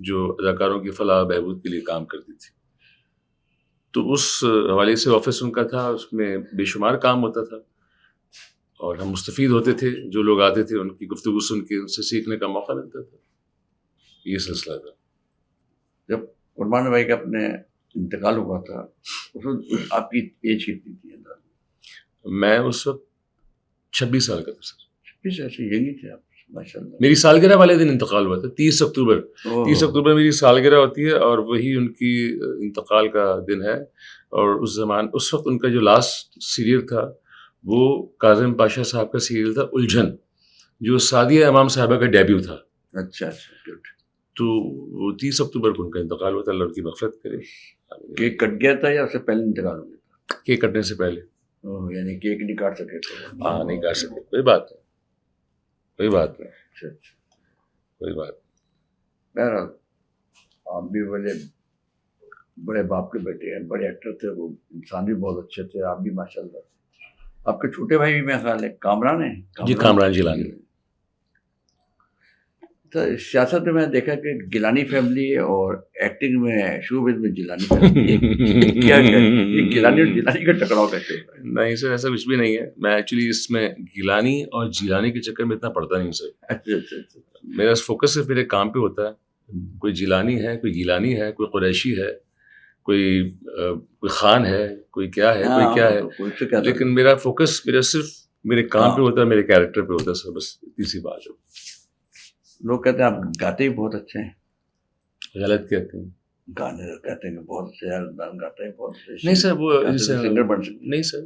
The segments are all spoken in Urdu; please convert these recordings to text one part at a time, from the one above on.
جو اداکاروں کی فلاح و بہبود کے لیے کام کرتی تھی. تو اس حوالے سے آفس ان کا تھا, اس میں بے شمار کام ہوتا تھا اور ہم مستفید ہوتے تھے. جو لوگ آتے تھے ان کی گفتگو سن کے ان سے سیکھنے کا موقع ملتا تھا. یہ سلسلہ تھا. جب قربان بھائی کا اپنے انتقال ہوا تھا اس وقت آپ کی ایج کتنی تھی؟ میں اس وقت 26 سال کا تھا سر. 26 ایسے یہی تھے آپ ماشاء اللہ. میری سالگرہ والے دن انتقال ہوا تھا, 30 اکتوبر. 30 اکتوبر میری سالگرہ ہوتی ہے اور وہی ان کی انتقال کا دن ہے. اور اس وقت ان کا جو لاسٹ سیریل تھا وہ کاظم پاشا صاحب کا سیریل تھا الجھن, جو سعدیہ امام صاحبہ کا ڈیبیو تھا. اچھا. تو وہ 30 اکتوبر کو ان کا انتقال ہوا تھا. اللہ ان کی مغفرت کرے. کیک کٹ گیا تھا یا اس سے پہلے انتقال ہو گیا تھا؟ کیک کٹنے سے پہلے. یعنی کیک نہیں کاٹ سکے تھے؟ ہاں نہیں کاٹ سکے. کوئی بات نہیں, کوئی بات نہیں. اچھا کوئی بات. بہرحال آپ بھی بڑے باپ کے بیٹے ہیں, بڑے ایکٹر تھے, وہ انسان بھی بہت اچھے تھے, آپ بھی ماشاء اللہ. آپ کے چھوٹے بھائی بھی میرا خیال ہے کامران ہیں. جی کامران جیلانی. تو سیاست میں دیکھا کہ گیلانی فیملی اور ایکٹنگ میں شوبز میں جیلانی فیملی. کیا یہ گیلانی اور جیلانی کا ٹکراؤ کیسے ہوتا ہے؟ نہیں سر ایسا کچھ بھی نہیں ہے. میں ایکچولی اس میں گیلانی اور جیلانی کے چکر میں اتنا پڑتا نہیں سر. اچھا. میرا فوکس صرف میرے کام پہ ہوتا ہے. کوئی جیلانی ہے, کوئی گیلانی ہے, کوئی قریشی ہے, کوئی خان ہے, کوئی کیا ہے, کوئی کیا ہے, لیکن میرا فوکس صرف میرے کام پہ ہوتا ہے, میرے کیریکٹر پہ ہوتا ہے سر. بس اتنی سی بات ہے. لوگ کہتے ہیں آپ گاتے ہی بہت اچھے ہیں. غلط کہتے ہیں. گانے کہتے ہیں کہ بہت اچھے گاتے ہیں, بہت اچھے. نہیں سر وہ سنگر بن سکتے نہیں سر,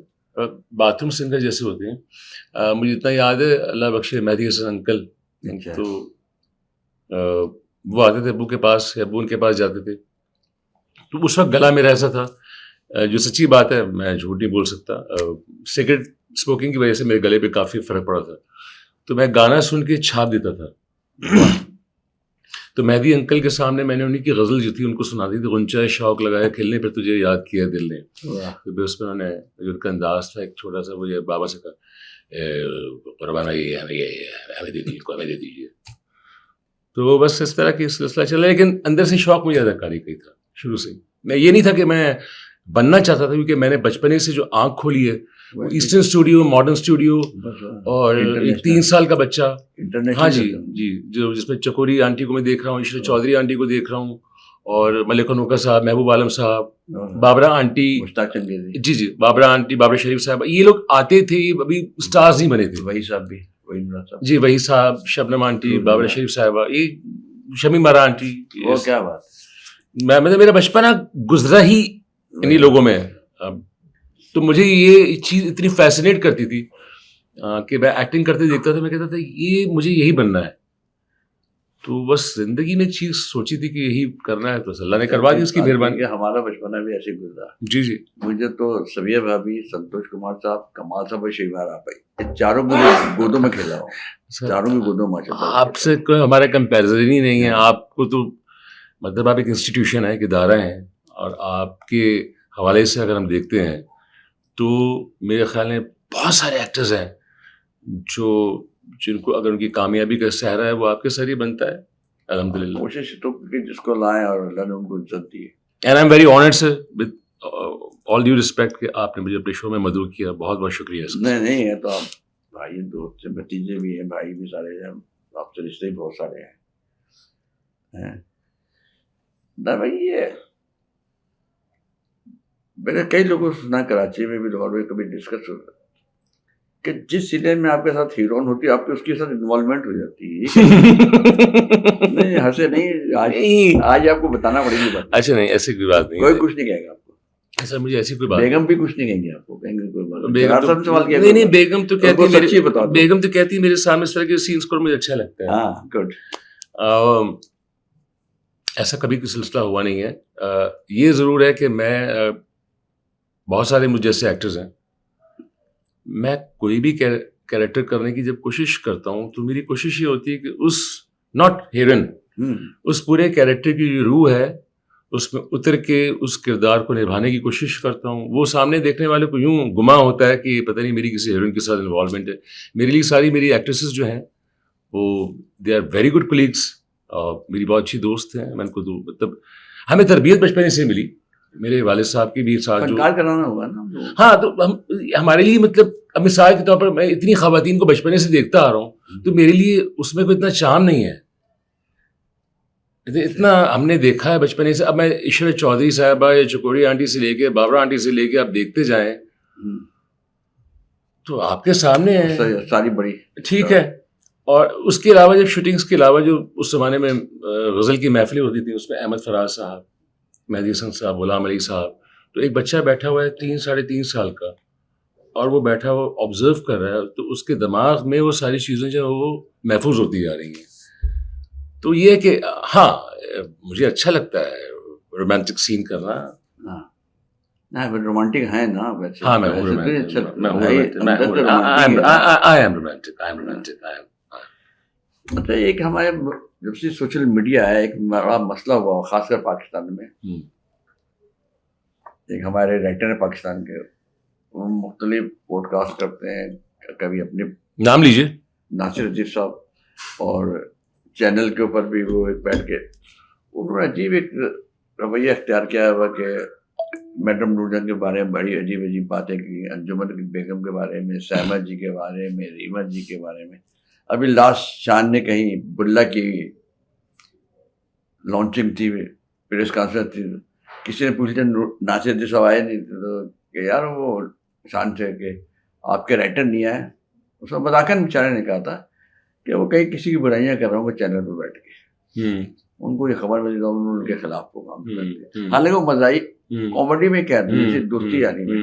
باتھ روم سنگر جیسے ہوتے ہیں. مجھے اتنا یاد ہے, اللہ بخشے مہدی حسن انکل, تو وہ آتے تھے ابو کے پاس یا ابو ان کے پاس جاتے تھے. تو اس وقت گلا میرا ایسا تھا, جو سچی بات ہے میں جھوٹ نہیں بول سکتا, سگریٹ اسموکنگ کی وجہ سے میرے گلے پہ کافی فرق پڑا تھا. تو میں گانا سن کے چھاپ دیتا تھا. تو مہدی انکل کے سامنے میں نے انہیں کی غزل جو تھی ان کو سنا دی تھی, غنچہ شوق لگایا کھلنے پہ تجھے یاد کیا دل نے. تو اس میں انہوں نے جو ان کا انداز تھا ایک چھوٹا سا, وہ یہ بابا سے کہا قربانہ یہ ہمیں دے دیجیے. تو بس اس طرح کی سلسلہ چلا. لیکن اندر سے شوق مجھے اداکاری کا ہی تھا شروع سے. میں یہ نہیں تھا کہ میں بننا چاہتا تھا, کیونکہ میں نے بچپنے سے جو آنکھ کھولی ہے وہ ایسٹرن اسٹوڈیو, ماڈرن اسٹوڈیو, اور ایک 3 سال کا بچہ. ہاں جی جو جس میں چکوری آنٹی کو میں دیکھ رہا ہوں, عشرت چودھری آنٹی کو دیکھ رہا ہوں, اور ملک انوکا صاحب, محبوب عالم صاحب, بابرا آنٹی, جی بابرا آنٹی, بابرا شریف صاحب, یہ لوگ آتے تھے, ابھی اسٹارز نہیں بنے تھے. وہی صاحب بھی جی وہی صاحب, شبنم آنٹی, بابرا شریف صاحبہ, یہ شمیم ارا آنٹی. وہ کیا بات, مطلب میرا بچپنا گزرا ہی انہی لوگوں میں. تو مجھے یہ چیز اتنی فیسنیٹ کرتی تھی کہ میں ایکٹنگ کرتے دیکھتا تھا, میں کہتا تھا یہ مجھے یہی بننا ہے. تو بس زندگی میں چیز سوچی تھی کہ یہی کرنا ہے, تو اللہ نے کروا دی, اس کی مہربانی. ہمارا بچپنا بھی ایسے گزرا. جی مجھے تو سبیہ بھابھی, سنتوش کمار صاحب, کمال صاحب اور شیمار آپ یہ چاروں گودوں میں کھیلا ہوں. چاروں کی گودوں ماشاء اللہ. آپ سے کوئی ہمارا کمپیریزن ہی نہیں ہے. آپ کو تو مطلب آپ ایک انسٹیٹیوشن ہے, ایک ادارہ ہیں, اور آپ کے حوالے سے اگر ہم دیکھتے ہیں تو میرے خیال میں بہت سارے ایکٹرز ہیں جن کو اگر ان کی کامیابی کا سہرا ہے وہ آپ کے سر ہی بنتا ہے. الحمدللہ کوشش تو جس کو لائیں, اور اللہ نے ان کو عزت دی. And I am very honoured sir, with all due respect, کہ آپ نے مجھے اپنے شو میں مدعو کیا. بہت بہت شکریہ. نہیں ہے تو آپ بھائی دوست سے, بھتیجے بھی ہیں, بھائی بھی سارے ہیں, آپ سے رشتے بھی بہت سارے ہیں. نہ بھائی یہ میں نے کئی لوگوں سے سنا, کراچی میں بھی, لاہور میں کبھی ڈسکس ہوتا کہ جس سیزن میں آپ کے ساتھ ہیروئن ہوتی ہے آپ کی اس کے ساتھ انوالومنٹ ہو جاتی ہے. نہیں ہنسے نہیں, آج آپ کو بتانا پڑے گی بات. اچھا نہیں ایسی کوئی بات نہیں, کوئی کچھ نہیں کہے گا آپ کو. سر مجھے ایسی کوئی بات, بیگم بھی کچھ نہیں کہیں گے آپ کو, کہیں گے کوئی بات نہیں. بیگم تو کہتی ہے, بیگم تو کہتی ہے میرے سامنے اس طرح کے سینس کو مجھے اچھا لگتا ہے. ہاں گڈ. ایسا کبھی کوئی سلسلہ ہوا نہیں ہے. یہ ضرور ہے کہ میں, بہت سارے مجھ جیسے ایکٹرز ہیں, میں کوئی بھی کیریکٹر کرنے کی جب کوشش کرتا ہوں تو میری کوشش یہ ہوتی ہے کہ اس ناٹ ہیروئن, اس پورے کیریکٹر کی جو روح ہے اس میں اتر کے اس کردار کو نبھانے کی کوشش کرتا ہوں. وہ سامنے دیکھنے والے کو یوں گما ہوتا ہے کہ پتہ نہیں میری کسی ہیروئن کے ساتھ انوالومنٹ ہے. میرے لیے ساری میری ایکٹریسز جو ہیں وہ they are very good colleagues, اور میری بہت اچھی دوست ہیں. میں ان کو مطلب ہمیں تربیت بچپن سے ملی. میرے والد صاحب کی بھی ساتھ جو فنکار کرانا ہوگا نا. ہاں تو ہمارے لیے مطلب اب مثال کے طور پر میں اتنی خواتین کو بچپنے سے دیکھتا آ رہا ہوں تو میرے لیے اس میں کوئی اتنا چاند نہیں ہے. اتنا ہم نے دیکھا ہے بچپنے سے. اب میں عشرت چودھری صاحبہ یا چکوڑی آنٹی سے لے کے بابرا آنٹی سے لے کے آپ دیکھتے جائیں تو آپ کے سامنے ہے ساری بڑی ٹھیک ہے. اور اس کے علاوہ جب شوٹنگس کے علاوہ جو اس زمانے میں غزل کی محفلیں ہوتی تھیں اس میں احمد فراز صاحب, مہدی حسن صاحب, غلام علی صاحب, تو ایک بچہ بیٹھا ہوا ہے 3-3.5 سال کا اور وہ بیٹھا ہوا آبزرو کر رہا ہے تو اس کے دماغ میں وہ ساری چیزیں جو وہ محفوظ ہوتی جا رہی ہیں. تو یہ کہ ہاں مجھے اچھا لگتا ہے رومانٹک سین کرنا. رومانٹک ہے نا ویسے. ہاں مطلب ایک ہمارے جب سے سوشل میڈیا ہے ایک بڑا مسئلہ ہوا خاص کر پاکستان میں. ایک ہمارے رائٹر ہیں پاکستان کے, وہ مختلف پوڈ کاسٹ کرتے ہیں. کبھی اپنے نام لیجیے ناصر عزیز صاحب, اور چینل کے اوپر بھی وہ ایک بیٹھ کے انہوں نے عجیب ایک رویہ اختیار کیا ہوا کہ میڈم نور جہاں کے بارے میں بڑی عجیب عجیب باتیں کی, انجمن بیگم کے بارے میں, سائمہ جی کے بارے میں, ریما جی کے بارے میں. ابھی لاسٹ شان نے کہیں بلا کی لانچنگ تھی, پریس کانفرنس تھی, کسی نے پوچھ لیا ناصر عزیز صاحب آئے نہیں تو کہ یار وہ شان سے کہ آپ کے رائٹر نہیں آئے. اس میں مذاکر بیچارے نے کہا تھا کہ وہ کہیں کسی کی برائیاں کر رہا ہوں چینل پہ بیٹھ کے. ان کو یہ خبر ملی تو انہوں نے ان کے خلاف وہ کام کر. حالانکہ وہ مزاحی کامیڈی میں کہہ رہے تھے دوستی یاری میں,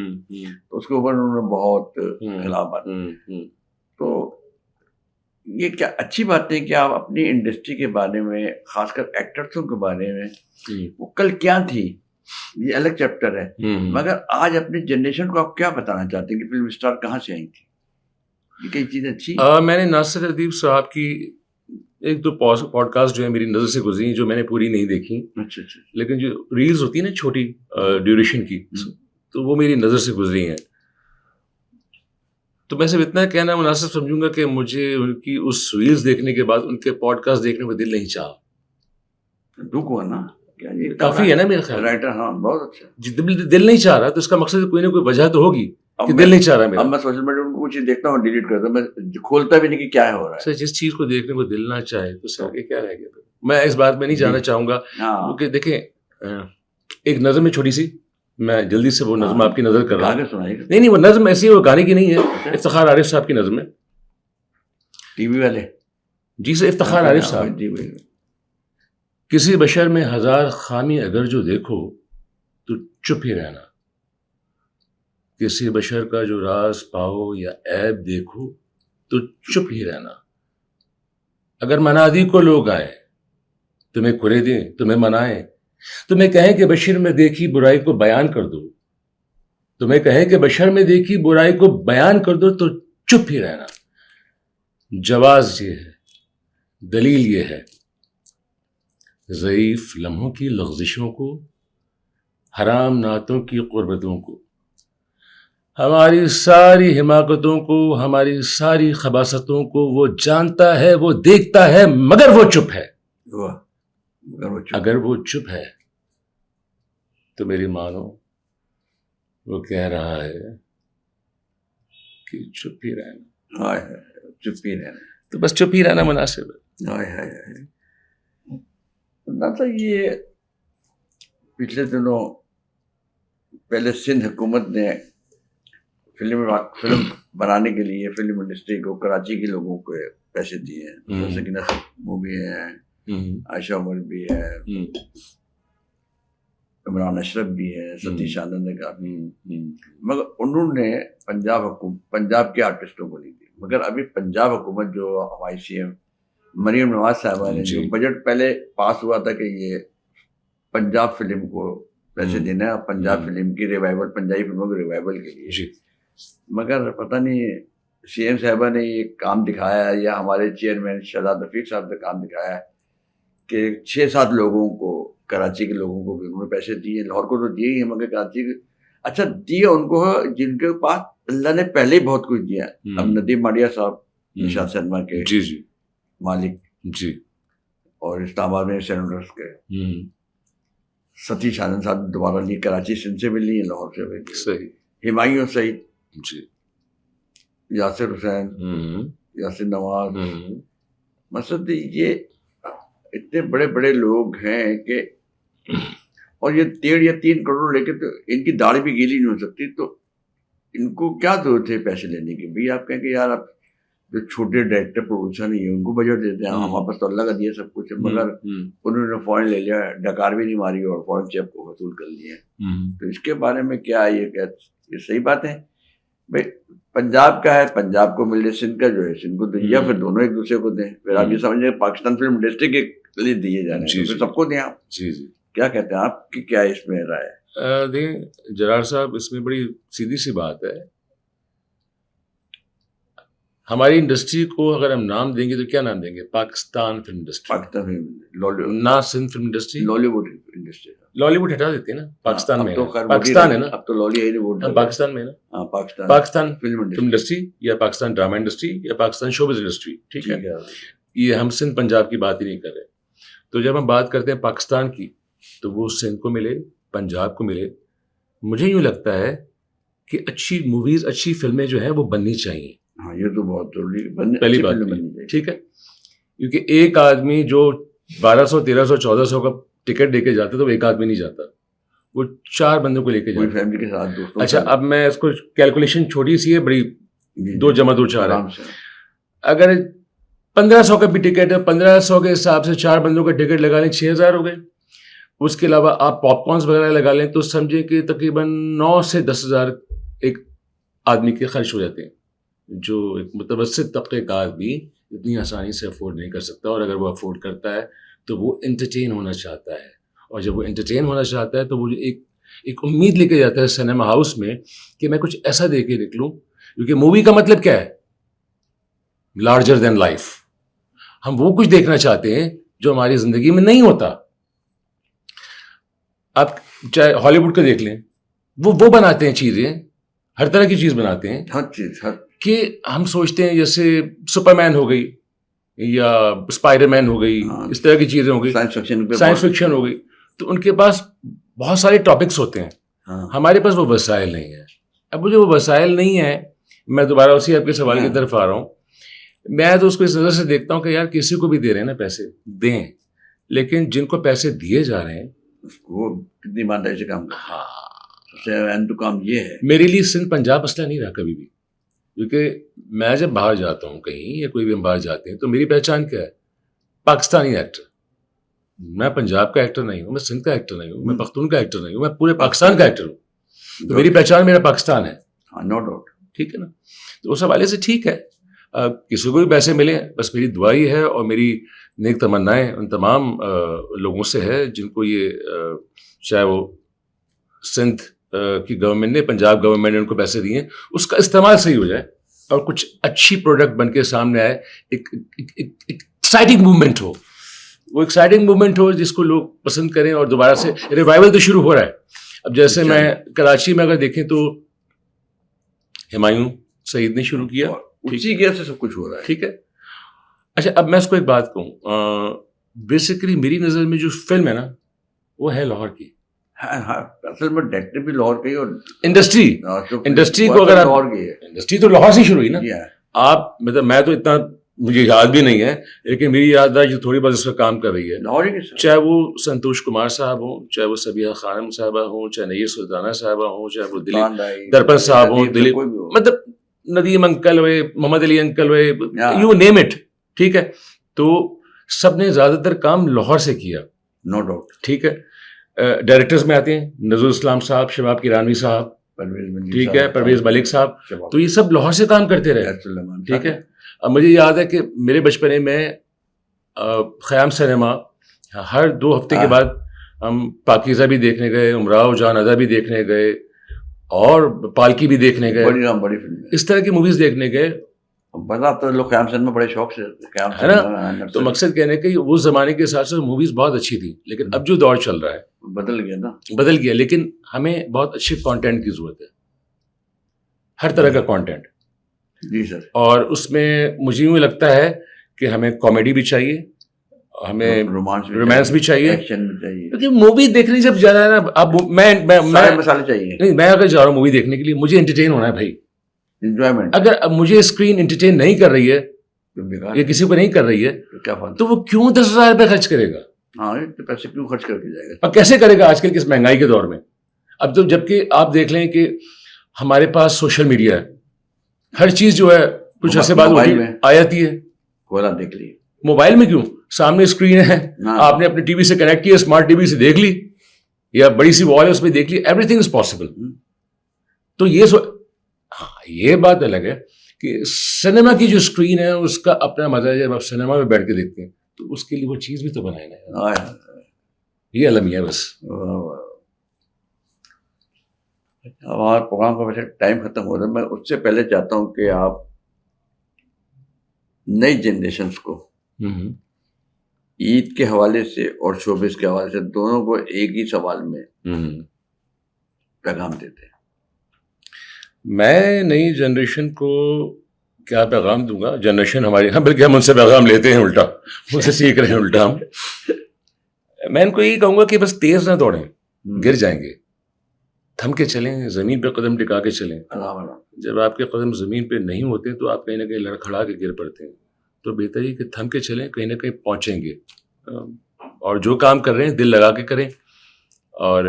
تو اس کے اوپر انہوں نے بہت خلاف بات. تو یہ کیا اچھی بات ہے کہ آپ اپنی انڈسٹری کے بارے میں خاص کر ایکٹرسوں کے بارے میں, وہ کل کیا تھی یہ الگ چیپٹر ہے, مگر آج اپنی جنریشن کو آپ کیا بتانا چاہتے ہیں کہ فلم اسٹار کہاں سے آئی تھی, یہ کئی چیزیں اچھی. میں نے ناصر ادیب صاحب کی ایک دو پوڈ کاسٹ جو ہے میری نظر سے گزری جو میں نے پوری نہیں دیکھی. اچھا اچھا. لیکن جو ریلز ہوتی ہیں نا چھوٹی ڈیوریشن کی, تو وہ میری نظر سے گزری ہیں. تو میں صرف اتنا کہنا مناسب سمجھوں گا کہ مجھے ان کی اس ریلز دیکھنے کے بعد ان کے پوڈ کاسٹ دیکھنے کو دل نہیں چاہا. دکھ ہوا نا, کافی ہے نا میرا خیال. رائٹر ہاں بہت اچھا. دل نہیں چاہ رہا تو اس کا مقصد کوئی نہ کوئی وجہ تو ہوگی کہ دل نہیں چاہ رہا میرا. اب میں سوشل میڈیا کو چیز دیکھتا ہوں ڈیلیٹ کرتا ہوں, میں کھولتا بھی نہیں کہ کیا ہو رہا ہے. سر جس چیز کو دیکھنے کو دل نہ چاہے تو سر آگے کیا رہ گیا. میں اس بات میں نہیں جانا چاہوں گا کیونکہ دیکھیں ایک نظم ہے چھوٹی سی, میں جلدی سے وہ نظم آپ کی نظر کر رہا ہوں. نہیں وہ نظم ایسی وہ گانے کی نہیں ہے, افتخار عارف صاحب کی نظم ہے, ٹی وی والے. جی سر افتخار عارف صاحب. کسی بشر میں 1000 خامی اگر جو دیکھو تو چپ ہی رہنا, کسی بشر کا جو راز پاؤ یا عیب دیکھو تو چپ ہی رہنا. اگر منادی کو لوگ آئیں تمہیں کرے دیں, تمہیں منائیں, تمہیں کہیں کہ بشر میں دیکھی برائی کو بیان کر دو, تمہیں کہیں کہ بشر میں دیکھی برائی کو بیان کر دو تو چپ ہی رہنا. جواز یہ ہے, دلیل یہ ہے, ضعیف لمحوں کی لغزشوں کو, حرام نعتوں کی قربتوں کو, ہماری ساری حماقتوں کو, ہماری ساری خباثتوں کو وہ جانتا ہے, وہ دیکھتا ہے, مگر وہ چپ ہے. اگر وہ چپ ہے تو میری مانو وہ کہہ رہا ہے کہ چپ ہی رہنا. چپ ہی رہنا, تو بس چپ ہی رہنا مناسب ہے. یہ پچھلے دنوں پہلے سندھ حکومت نے فلم بنانے کے لیے فلم انڈسٹری کو کراچی کے لوگوں کو پیسے دیے ہیں. سکینہ مووی ہے, عائشہ عمر بھی ہے, عمران اشرف بھی ہے, ستیش آنند کا بھی, مگر انہوں نے پنجاب کے آرٹسٹوں کو نہیں دی. مگر ابھی پنجاب حکومت جو ہماری سی ایم مریم نواز صاحبہ نے جو بجٹ پہلے پاس ہوا تھا کہ یہ پنجاب فلم کو پیسے دینا ہے, پنجاب فلم کی ریوائول, پنجابی فلموں کی ریوائول کے لیے. مگر پتہ نہیں سی ایم صاحبہ نے یہ کام دکھایا ہے یا ہمارے چیئرمین شہزاد رفیق صاحب نے کام دکھایا ہے کہ 6-7 لوگوں کو, کراچی کے لوگوں کو بھی انہوں نے پیسے دیے, لاہور کو تو دیے ہی ہیں مگر کراچی کے اچھا دیے ان کو جن کے پاس اللہ نے پہلے ہی بہت کچھ دیا. اب ندیم ماڈیا صاحب نشاد سنیما کے جی جی مالک, جی اور اسلام آباد میں سینیٹرس کے ہوں، ستیش آنند صاحب دوبارہ لی، کراچی سندھ سے بھی لی ہیں، لاہور سے بھی لی، صحیح، ہمایوں سعید، جی، یاسر حسین، ہوں، یاسر نواز، ہوں، مثلا یہ اتنے بڑے بڑے لوگ ہیں کہ، اور یہ 1.5 یا 3 کروڑ لے کے تو ان کی داڑھی بھی گیلی نہیں ہو سکتی، تو ان کو کیا ضرورت ہے پیسے لینے کی؟ بھائی آپ کہیں کہ یار آپ جو چھوٹے ڈائریکٹر پروڈیوسر نہیں ہیں ان کو بجٹ دیتے ہیں، ہمارے پاس تو اللہ کا دیا سب کچھ ہے، مگر انہوں نے فورن لے لیا، ڈکار بھی نہیں ماری اور فورن چیپ کو وصول کر لیے، تو اس کے بارے میں کیا ہے؟ یہ صحیح بات ہے بھائی، پنجاب کا ہے پنجاب کو مل جائے، سندھ کا جو ہے سندھ کو دیں، یا پھر دونوں ایک دوسرے کو دیں، پھر آپ یہ سمجھیں پاکستان فلم انڈسٹری کے لیے دیے جا رہے ہیں، پھر سب کو دیں آپ، جی جی، کیا کہتے ہیں آپ کی کیا اس میں رائے ہے؟ دیکھیں جرار صاحب، اس میں بڑی سیدھی سی بات ہے، ہماری انڈسٹری کو اگر ہم نام دیں گے تو کیا نام دیں گے؟ Pakistan film industry, Pakistan film, نہ Sindh film industry, Lollywood industry, Lollywood ہٹا دیتے ہیں نا، پاکستان میں پاکستان ہے نا، اب تو لالی ہے ووڈ، پاکستان میں ہے نا، ہاں پاکستان فلم فلم انڈسٹری یا پاکستان ڈرامہ انڈسٹری یا پاکستان شوبز انڈسٹری، ٹھیک ہے، ہے، یہ ہم سندھ پنجاب کی بات ہی نہیں کر رہے. تو جب ہم بات کرتے ہیں پاکستان کی تو وہ سندھ کو ملے، پنجاب کو ملے. مجھے یوں لگتا ہے کہ اچھی موویز، اچھی فلمیں جو ہیں وہ بننی چاہیے. ہاں یہ تو بہت ضروری، پہلی بات ٹھیک ہے، کیونکہ ایک آدمی جو 1200 1300 1400 کا ٹکٹ دے کے جاتا تو وہ ایک آدمی نہیں جاتا، وہ 4 بندوں کو لے کے جاتا، فیملی کے ساتھ، دوستوں. اچھا اب میں اس کو کیلکولیشن چھوٹی سی ہے، بڑی 2 × 2 = 4 ہے. اگر 1500 کا بھی ٹکٹ ہے، 1500 کے حساب سے 4 بندوں کا ٹکٹ لگا لیں، 6000 ہو گئے. اس کے علاوہ آپ پاپ کارنس وغیرہ لگا لیں تو سمجھیں کہ تقریباً 9 سے 10,000 ایک آدمی کے خرچ ہو جاتے ہیں، جو ایک متوسط طبقے کا آدمی اتنی آسانی سے افورڈ نہیں کر سکتا. اور اگر وہ افورڈ کرتا ہے تو وہ انٹرٹین ہونا چاہتا ہے، اور جب وہ انٹرٹین ہونا چاہتا ہے تو وہ ایک امید لے کے جاتا ہے سنیما ہاؤس میں کہ میں کچھ ایسا دے کے نکلوں، کیونکہ مووی کا مطلب کیا ہے؟ Larger then life. ہم وہ کچھ دیکھنا چاہتے ہیں جو ہماری زندگی میں نہیں ہوتا. آپ چاہے ہالی ووڈ کا دیکھ لیں، وہ بناتے ہیں چیزیں، ہر طرح کی چیز بناتے ہیں، ہر چیز، کہ ہم سوچتے ہیں جیسے سپر مین ہو گئی یا اسپائڈر مین ہو گئی، اس طرح کی چیزیں ہو گئی، سائنس فکشن ہو گئی، تو ان کے پاس بہت سارے ٹاپکس ہوتے ہیں. ہمارے پاس وہ وسائل نہیں ہیں. اب مجھے وہ وسائل نہیں ہیں، میں دوبارہ اسی آپ کے سوال کی طرف آ رہا ہوں. میں تو اس کو اس نظر سے دیکھتا ہوں کہ یار کسی کو بھی دے رہے ہیں نا پیسے دیں، لیکن جن کو پیسے دیے جا رہے ہیں وہ کتنی ایمانداری سے کام کرتے ہیں. سب سے اہم تو کام یہ ہے. میرے لیے سندھ پنجاب مسئلہ نہیں رہا کبھی بھی، کیونکہ میں جب باہر جاتا ہوں کہیں یا کوئی بھی ہم باہر جاتے ہیں تو میری پہچان کیا ہے؟ پاکستانی ایکٹر. میں پنجاب کا ایکٹر نہیں ہوں، میں سندھ کا ایکٹر نہیں ہوں، میں پختون کا ایکٹر نہیں ہوں، میں پورے پاکستان کا ایکٹر ہوں. تو میری پہچان میرا پاکستان ہے. No doubt. ٹھیک ہے نا. تو اس حوالے سے ٹھیک ہے، کسی کو بھی پیسے ملیں، بس میری دعا ہی ہے اور میری نیک تمنائیں ان تمام لوگوں سے ہے جن کو یہ چاہے وہ سندھ کی گورنمنٹ نے، پنجاب گورنمنٹ نے ان کو پیسے دیے، اس کا استعمال صحیح ہو جائے اور کچھ اچھی پروڈکٹ بن کے سامنے آئے. ایک ایکسائٹنگ موومنٹ ہو، وہ ایکسائٹنگ موومنٹ ہو جس کو لوگ پسند کریں، اور دوبارہ سے ریوائول تو شروع ہو رہا ہے. اب جیسے میں کراچی میں اگر دیکھیں تو ہمایوں سعید نے شروع کیا، اسی کے سے سب کچھ ہو رہا ہے. ٹھیک ہے. اچھا اب میں اس کو ایک بات کہوں، بیسیکلی میری نظر میں جو فلم ہے نا وہ ہے لاہور کی. اصل میں ڈائریکٹر بھی لاہور کی، اور انڈسٹری کو اگر لاہور کی ہے، انڈسٹری تو لاہور سے شروع ہوئی نا. آپ مطلب میں تو اتنا مجھے یاد بھی نہیں ہے، لیکن میری یاد ہے جو تھوڑی بہت اس پہ کام کر رہی ہے، چاہے وہ سنتوش کمار صاحب ہوں، چاہے وہ سبیہ خانم صاحبہ ہوں، چاہے نیر سلطانہ صاحبہ ہوں، چاہے وہ دلیپ درپن صاحب ہوں، دلیپ مطلب ندیم انکل ہوئے، محمد علی انکل ہوئے، یو نیم اٹ. ٹھیک ہے. تو سب نے زیادہ تر کام لاہور سے کیا. No doubt. ٹھیک ہے. ڈائریکٹرز میں آتے ہیں نذر اسلام صاحب، شباب کرانوی صاحب، ٹھیک ہے، پرویز ملک صاحب، تو یہ سب لاہور سے کام کرتے رہے. ٹھیک ہے. اب مجھے یاد ہے کہ میرے بچپنے میں خیام سنیما ہر 2 ہفتے کے بعد ہم پاکیزہ بھی دیکھنے گئے، امراؤ جان ادا بھی دیکھنے گئے، اور پالکی بھی دیکھنے گئے، بڑی فلم اس طرح کی موویز دیکھنے گئے. تو لوگ خیام سن میں بڑے شوق سے ہے نا. تو مقصد کہنے کہ اس زمانے کے حساب سے موویز بہت اچھی تھی، لیکن اب جو دور چل رہا ہے بدل گیا نا، بدل گیا. لیکن ہمیں بہت اچھے کانٹینٹ کی ضرورت ہے، ہر طرح کا کانٹینٹ. جی سر. اور اس میں مجھے یوں لگتا ہے کہ ہمیں کامیڈی بھی چاہیے، ہمیں رومانس بھی چاہیے, ایکشن بھی چاہیے, کیونکہ مووی دیکھنے جب جا رہا ہے نا, اب سارے مسالے چاہیے. نہیں, میں اگر جا رہا ہوں مووی دیکھنے کے لیے, مجھے انٹرٹین ہونا ہے بھائی, انجوائمنٹ. اگر مجھے اسکرین انٹرٹین نہیں کر رہی ہے یا کسی کو نہیں کر رہی ہے کیا فائدہ, تو وہ کیوں 10,000 روپے خرچ کرے گا؟ ہاں پیسے کیوں خرچ کر کے جائے گا, اور کیسے کرے گا آج کل کی اس مہنگائی کے دور میں؟ اب تو جبکہ آپ دیکھ لیں کہ ہمارے پاس سوشل میڈیا ہے, ہر چیز جو ہے کچھ عرصے بعد آ جاتی ہے. کھولا دیکھ لیے, موبائل میں کیوں, سامنے اسکرین ہے, آپ نے اپنے ٹی وی سے کنیکٹ کیا, اسمارٹ ٹی وی سے دیکھ لی, یا بڑی سی وال ہے اس پہ دیکھ لی, ایوری تھنگ از پاسبل. تو ہاں یہ بات الگ ہے کہ سنیما کی جو اسکرین ہے اس کا اپنا مزہ ہے, جب آپ سنیما میں بیٹھ کے دیکھتے ہیں تو اس کے لیے وہ چیز بھی تو بنائے نا, یہ المیہ ہے بس. ہمارا پروگرام کا ویسے ٹائم ختم ہو رہا ہے, میں اس سے پہلے چاہتا ہوں کہ آپ نئی جنریشنس کو عید کے حوالے سے اور شوبز کے حوالے سے دونوں کو ایک ہی سوال میں پیغام دیتے ہیں. میں نئی جنریشن کو کیا پیغام دوں گا؟ جنریشن ہماری, ہاں بلکہ ہم ان سے پیغام لیتے ہیں الٹا, ان سے سیکھ رہے ہیں الٹا ہم. میں ان کو یہی کہوں گا کہ بس تیز نہ دوڑیں, گر جائیں گے, تھم کے چلیں, زمین پہ قدم ٹکا کے چلیں. جب آپ کے قدم زمین پہ نہیں ہوتے تو آپ کہیں نہ کہیں لڑکھڑا کے گر پڑتے ہیں. تو بہتر ہی کہ تھم کے چلیں, کہیں نہ کہیں پہنچیں گے. اور جو کام کر رہے ہیں دل لگا کے کریں, اور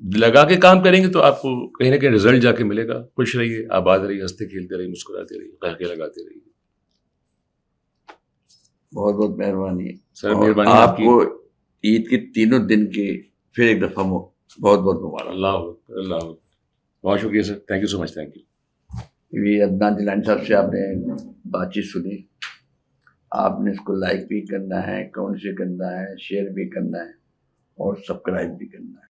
لگا کے کام کریں گے تو آپ کو کہیں نہ کہیں رزلٹ جا کے ملے گا. خوش رہیے, آباد رہیے, ہنستے کھیلتے رہیے, مسکراتے رہیے, قہقہے لگاتے رہیے. بہت بہت مہربانی سر, مہربانی آپ کو عید کی تینوں دن کی پھر ایک دفعہ بہت بہت مبارک. اللہ بہت شکریہ sir, thank you so much, thank you. یہ عدنان جیلانی صاحب سے آپ نے بات چیت سنی, آپ نے اس کو لائک بھی کرنا ہے, کمنٹ بھی کرنا ہے, شیئر بھی کرنا ہے, اور سبسکرائب بھی کرنا ہے.